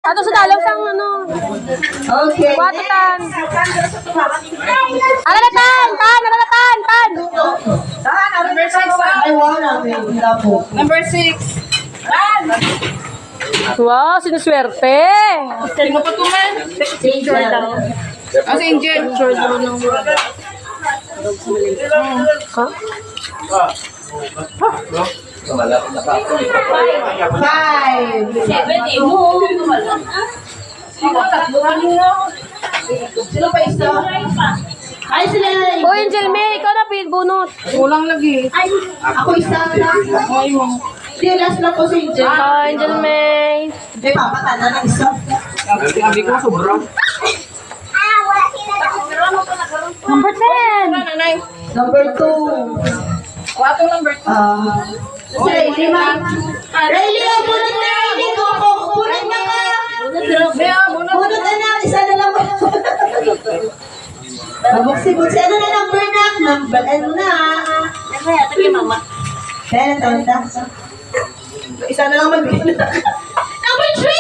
Ato sa dalaw sang ano. Okay. Wato tan. Ala na tan, tan, ala na tan, tan. Number 6. Ay, wala. Lapo. Number 6. Wow, sinuswerte. Sino pa ito, man? Si Angel. Five. Sino pa isa? Ay, sila. O, Angel May, ikaw na bunot. Kulang lagi. Ako isa na. Hindi, last na po si Angel. Angel May. May papatana ng isa. Sabi ko, sobra. Number 10. Number 2. Watong number 2. Si Rayleigh, ma'am. Rayleigh, bunot na Rayleigh. Bunot na ka. Bunot na na. Isa na lang. Mabuksi-buksi. Ano na number na? Number ano na? Kaya na taon na. Isa na lang magbigay na. Number 3!